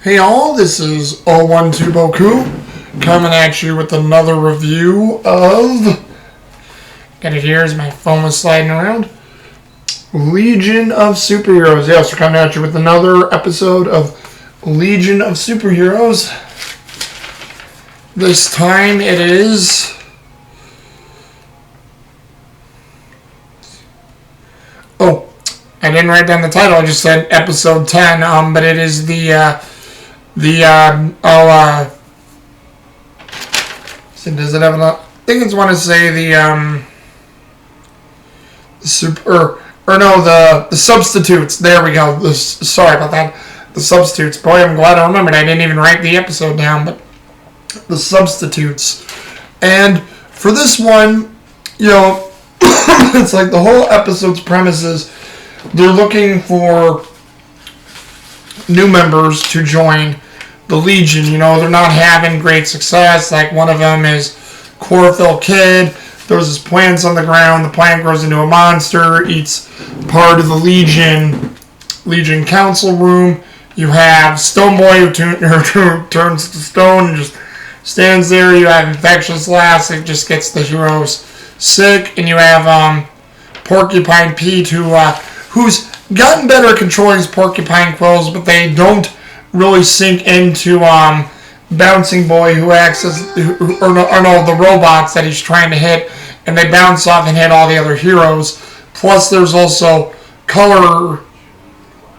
Hey all, this is 012 Boku coming at you with another review of, got it here as my phone was sliding around, Legion of Superheroes. Yes, we're coming at you with another episode of Legion of Superheroes. This time it is I didn't write down the title, I just said episode 10, but it is does it have I think it's want to say the substitutes. There we go. Sorry about that. The substitutes. Boy, I'm glad I remembered. I didn't even write the episode down, but the substitutes. And for this one, it's like the whole episode's premise is they're looking for new members to join the Legion. They're not having great success. Like, one of them is Chlorophyll Kid. There's his plants on the ground. The plant grows into a monster, eats part of the Legion Council room. You have Stoneboy who turns to stone and just stands there. You have Infectious Lass that just gets the heroes sick. And you have Porcupine Pete who's gotten better at controlling his porcupine quills, but they don't really sink into Bouncing Boy, who acts as the robots that he's trying to hit, and they bounce off and hit all the other heroes. Plus, there's also Color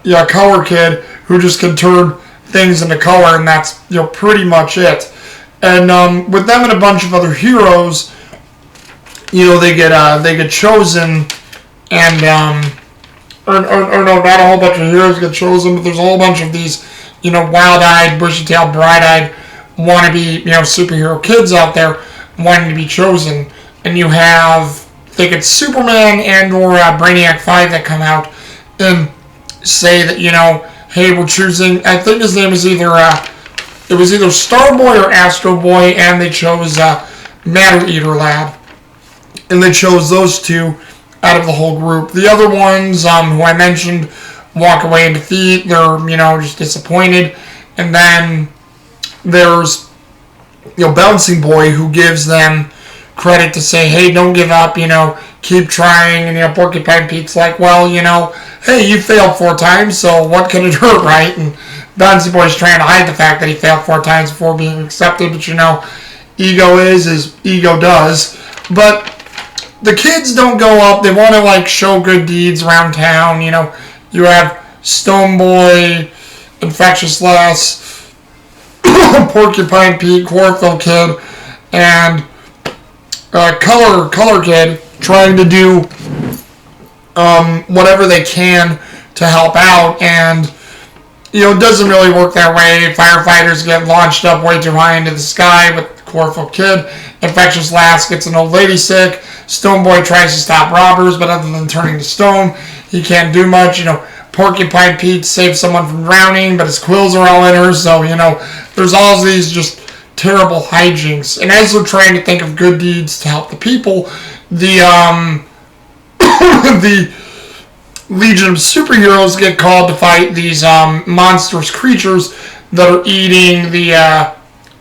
Kid, who just can turn things into color, and that's pretty much it. And with them and a bunch of other heroes, they get chosen, and not a whole bunch of heroes get chosen, but there's a whole bunch of these, wild-eyed, bushy-tailed, bright-eyed, wannabe, superhero kids out there wanting to be chosen. And you have, I think it's Superman and or Brainiac 5 that come out and say that, hey, we're choosing, I think his name is either Starboy or Astro Boy, and they chose Matter Eater Lad. And they chose those two out of the whole group. The other ones, who I mentioned, walk away in defeat. They're, just disappointed. And then there's, Bouncing Boy, who gives them credit to say, hey, don't give up, keep trying. And, Porcupine Pete's like, well, hey, you failed 4 times, so what can it hurt, right? And Bouncing Boy's trying to hide the fact that he failed 4 times before being accepted, but, ego is as ego does. But the kids don't go up. They want to, show good deeds around town. You have Stoneboy, Infectious Lass, Porcupine Pete, Chlorophyll Kid, and Color Kid trying to do whatever they can to help out. And, it doesn't really work that way. Firefighters get launched up way too high into the sky with Chlorophyll Kid. Infectious Lass gets an old lady sick. Stoneboy tries to stop robbers, but other than turning to stone, he can't do much. Porcupine Pete saves someone from drowning, but his quills are all in her, so, there's all these just terrible hijinks. And as they're trying to think of good deeds to help the people, the the Legion of Superheroes get called to fight these monstrous creatures that are eating the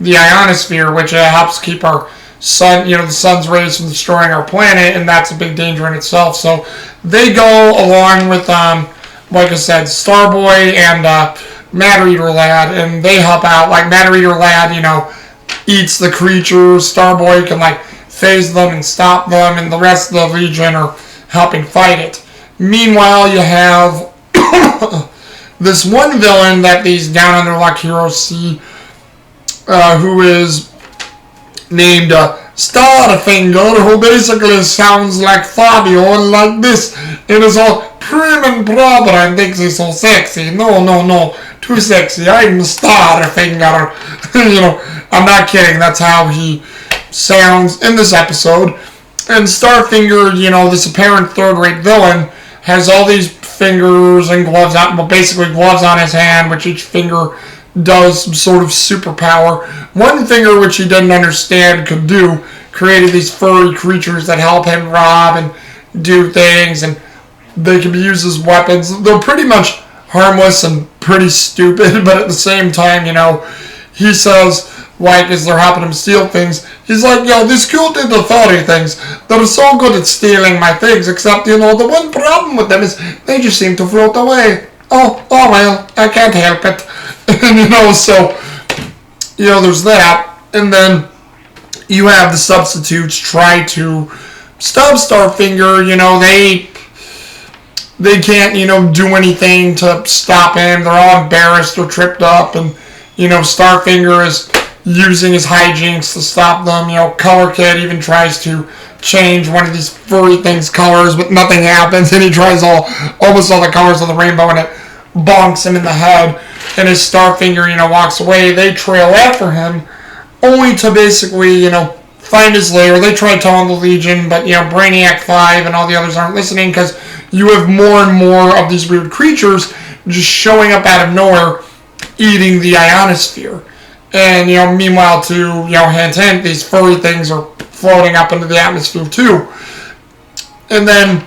ionosphere, which helps keep our sun, the sun's rays from destroying our planet, and that's a big danger in itself. So they go along with, like I said, Starboy and Matter Eater Lad, and they help out. Like, Matter Eater Lad, eats the creatures. Starboy can, phase them and stop them, and the rest of the Legion are helping fight it. Meanwhile, you have this one villain that these down on their luck heroes see, who is named Starfinger, who basically sounds like Fabio and like this. It is all prim and proper and thinks he's so sexy. No, too sexy. I'm Starfinger. I'm not kidding. That's how he sounds in this episode. And Starfinger, this apparent third-rate villain, has all these fingers and gloves on, well, basically gloves on his hand, which each finger does some sort of superpower. One finger, which he didn't understand could do, created these furry creatures that help him rob and do things, and they can be used as weapons. They're pretty much harmless and pretty stupid, but at the same time, he says, like, as they're helping him steal things, he's like, these cute little furry things, they're so good at stealing my things, except, the one problem with them is they just seem to float away. Oh well, I can't help it. And, so, there's that. And then you have the substitutes try to stop Starfinger. They can't, do anything to stop him. They're all embarrassed. They're tripped up. And, Starfinger is using his hijinks to stop them. Color Kid even tries to change one of these furry things' colors, but nothing happens. And he tries almost all the colors of the rainbow, and it bonks him in the head. And as Starfinger, walks away, they trail after him, only to basically, find his lair. They try telling the Legion, but, Brainiac 5 and all the others aren't listening, because you have more and more of these weird creatures just showing up out of nowhere, eating the ionosphere. And, meanwhile, to, hint, hint, these furry things are floating up into the atmosphere, too. And then,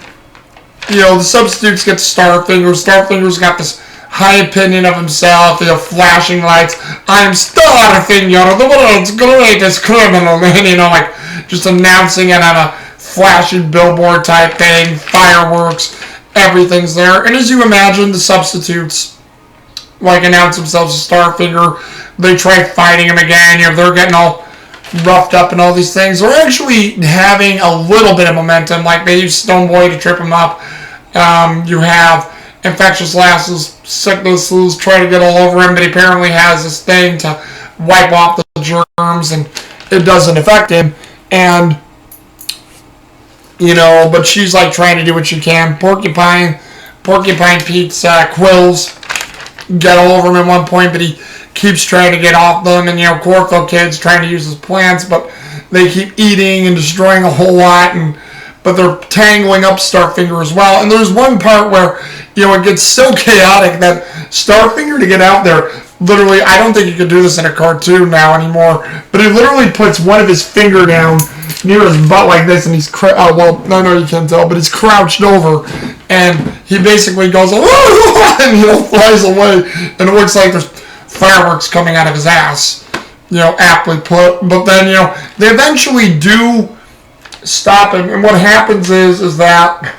the substitutes get Starfinger. Starfinger's got this high opinion of himself, flashing lights. I am Starfinger, the world's greatest criminal. And, just announcing it on a flashy billboard type thing, fireworks, everything's there. And as you imagine, the substitutes, announce themselves as Starfinger. They try fighting him again. They're getting all roughed up and all these things. They're actually having a little bit of momentum. They use Stoneboy to trip him up. You have Infectious Lasses, Sicknesses try to get all over him, but he apparently has this thing to wipe off the germs, and it doesn't affect him. And, but she's trying to do what she can. Porcupine Pete's quills get all over him at one point, but he keeps trying to get off them. And, Corfo Kid's trying to use his plants, but they keep eating and destroying a whole lot. But they're tangling up Starfinger as well. And there's one part where, it gets so chaotic that Starfinger, to get out there, literally, I don't think you could do this in a cartoon now anymore, but he literally puts one of his finger down near his butt like this, and he's, no, you can't tell, but he's crouched over, and he basically goes, and flies away, and it looks like there's fireworks coming out of his ass, aptly put. But then, they eventually do stop him, and what happens is that,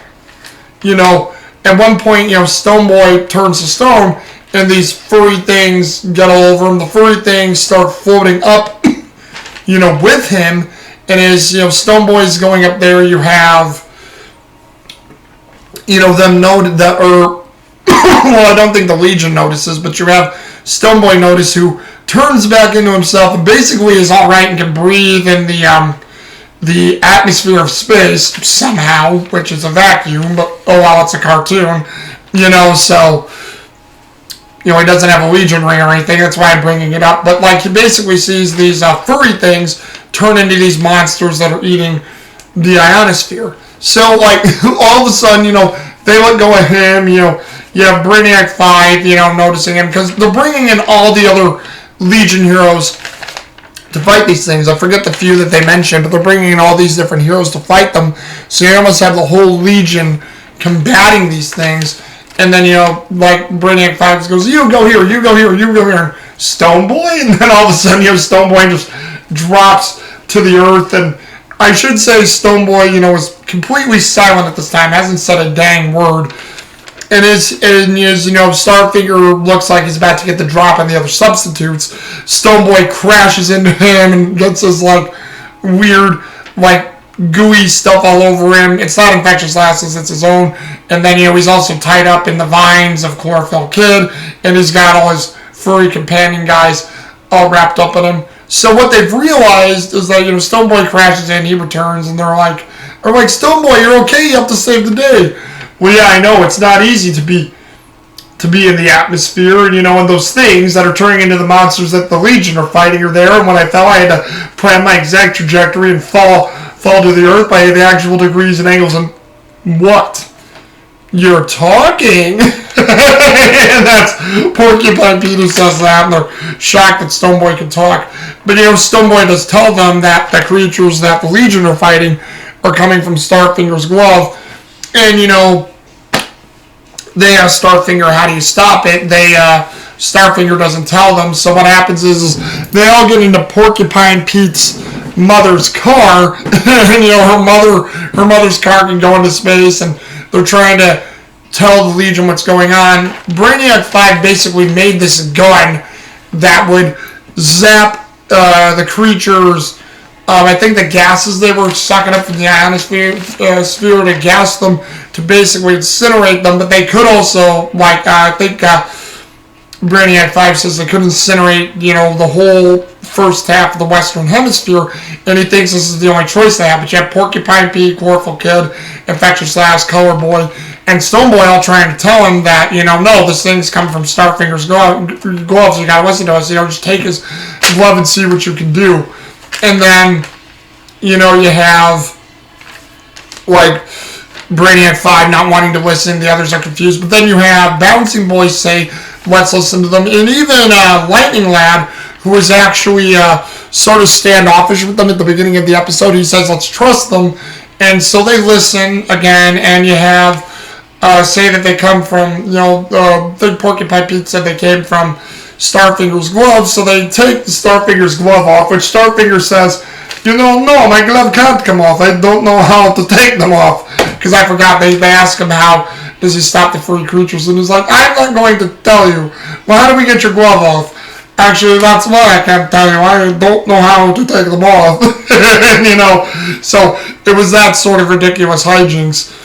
at one point, Stoneboy turns to stone, and these furry things get all over him. The furry things start floating up, with him, and as, Stoneboy's going up there, you have, them noted that, well, I don't think the Legion notices, but you have Stoneboy notice, who turns back into himself and basically is alright and can breathe in the atmosphere of space somehow, which is a vacuum, but oh well, it's a cartoon, so, he doesn't have a Legion ring or anything, that's why I'm bringing it up, but, he basically sees these furry things turn into these monsters that are eating the ionosphere. So, all of a sudden, they let go of him, you have Brainiac 5, noticing him, because they're bringing in all the other Legion heroes to fight these things. I forget the few that they mentioned, but they're bringing in all these different heroes to fight them. So you almost have the whole Legion combating these things. And then, Brainiac 5 goes, you go here, you go here, you go here. And Stoneboy? And then all of a sudden, Stoneboy just drops to the earth. And I should say Stoneboy, was completely silent at this time, hasn't said a dang word. And as Starfinger looks like he's about to get the drop on the other substitutes, Stoneboy crashes into him and gets this, weird, gooey stuff all over him. It's not Infectious Lasses, it's his own. And then, he's also tied up in the vines of Chlorophyll Kid, and he's got all his furry companion guys all wrapped up in him. So what they've realized is that, Stoneboy crashes in, he returns, and they're like, Stoneboy, you're okay, you have to save the day. Well, yeah, I know, it's not easy to be in the atmosphere, and, and those things that are turning into the monsters that the Legion are fighting are there, and when I fell, I had to plan my exact trajectory and fall to the earth by the actual degrees and angles, and what? You're talking? And that's Porcupine Pete who says that, and they're shocked that Stoneboy can talk. But, Stoneboy does tell them that the creatures that the Legion are fighting are coming from Starfinger's glove, and, they ask Starfinger, how do you stop it? Starfinger doesn't tell them. So what happens is they all get into Porcupine Pete's mother's car, and her mother's car can go into space, and they're trying to tell the Legion what's going on. Brainiac 5 basically made this gun that would zap the creatures. I think the gases they were sucking up from the ionosphere to gas them to basically incinerate them, but they could also, I think Brainiac 5 says they could incinerate, the whole first half of the Western Hemisphere, and he thinks this is the only choice they have. But you have Porcupine Pete, Corful Kid, Infectious Lass, Color Boy, and Stoneboy all trying to tell him that, no, this thing's coming from Starfinger's gloves, you gotta listen to us, just take his glove and see what you can do. And then, you have, Brainiac 5 not wanting to listen, the others are confused, but then you have Bouncing Boys say, let's listen to them, and even Lightning Lad, who was actually sort of standoffish with them at the beginning of the episode, he says, let's trust them, and so they listen again, and you have, say that they come from, Big Porcupine Pete said they came from Starfinger's glove, so they take Starfinger's glove off, which Starfinger says, no, my glove can't come off. I don't know how to take them off. Because I forgot, they asked him how does he stop the free creatures, and he's like, I'm not going to tell you. Well, how do we get your glove off? Actually, that's why I can't tell you. I don't know how to take them off. So it was that sort of ridiculous hijinks.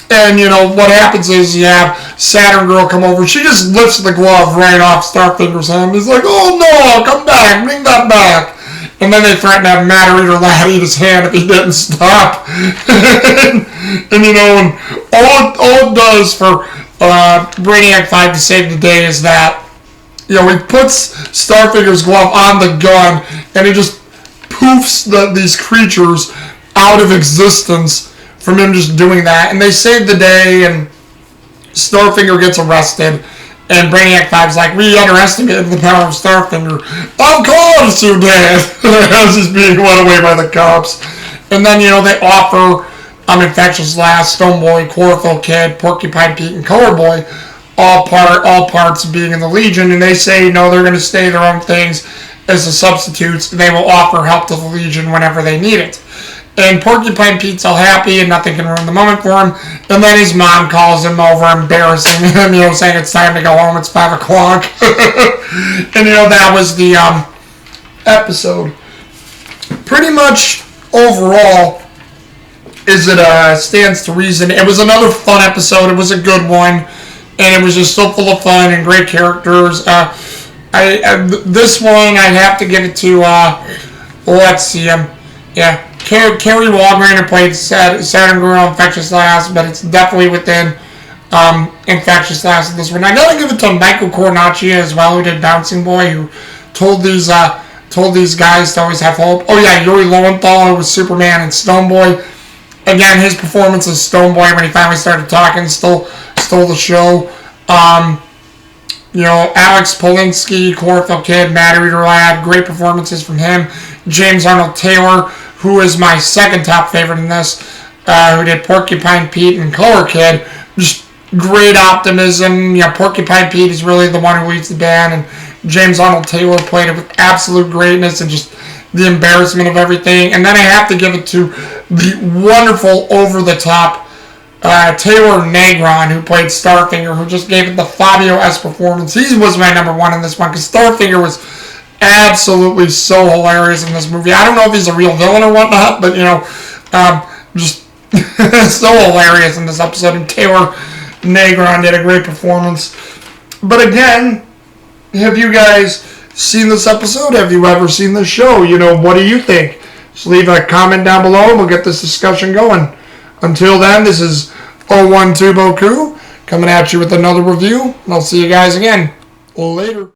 And, what happens is you have Saturn Girl come over. She just lifts the glove right off Starfinger's hand. He's like, oh no, come back, bring that back. And then they threaten to have Matter Eater Lad eat his hand if he didn't stop. and all it does for Brainiac 5 to save the day is that, he puts Starfinger's glove on the gun, and he just poofs these creatures out of existence from him just doing that. And they save the day, and Starfinger gets arrested. And Brainiac 5's like, we underestimated the power of Starfinger. Of course you did! As he's being run away by the cops. And then, they offer Infectious Lass, Stoneboy, Corful Kid, Porcupine Pete, and Color Boy all parts of being in the Legion. And they say, no, they're going to stay their own things as the substitutes. They will offer help to the Legion whenever they need it. And Porcupine Pete's all happy and nothing can ruin the moment for him. And then his mom calls him over, embarrassing him, saying it's time to go home, it's 5 o'clock. And, that was the episode. Pretty much overall, it stands to reason. It was another fun episode. It was a good one. And it was just so full of fun and great characters. This one, I'd have to give it to, let's see, Carrie Walgreen, who played Saturn Girl, Infectious Lass, but it's definitely within Infectious Lass in this one. I gotta give it to Michael Cornacchia as well, who did Bouncing Boy, who told these guys to always have hope. Oh yeah, Yuri Lowenthal, who was Superman and Stoneboy. Again, his performance as Stoneboy when he finally started talking stole the show. Alex Polinsky, Corful Kid, Matter Eater Lad, great performances from him. James Arnold Taylor, who is my second top favorite in this, who did Porcupine Pete and Color Kid. Just great optimism. Porcupine Pete is really the one who leads the band, and James Arnold Taylor played it with absolute greatness and just the embarrassment of everything. And then I have to give it to the wonderful, over-the-top Taylor Negron, who played Starfinger, who just gave it the Fabio-esque performance. He was my number one in this one, because Starfinger was absolutely so hilarious in this movie. I don't know if he's a real villain or whatnot, but, just so hilarious in this episode. And Taylor Negron did a great performance. But again, have you guys seen this episode? Have you ever seen this show? What do you think? Just leave a comment down below and we'll get this discussion going. Until then, this is 012 Boku coming at you with another review, and I'll see you guys again later.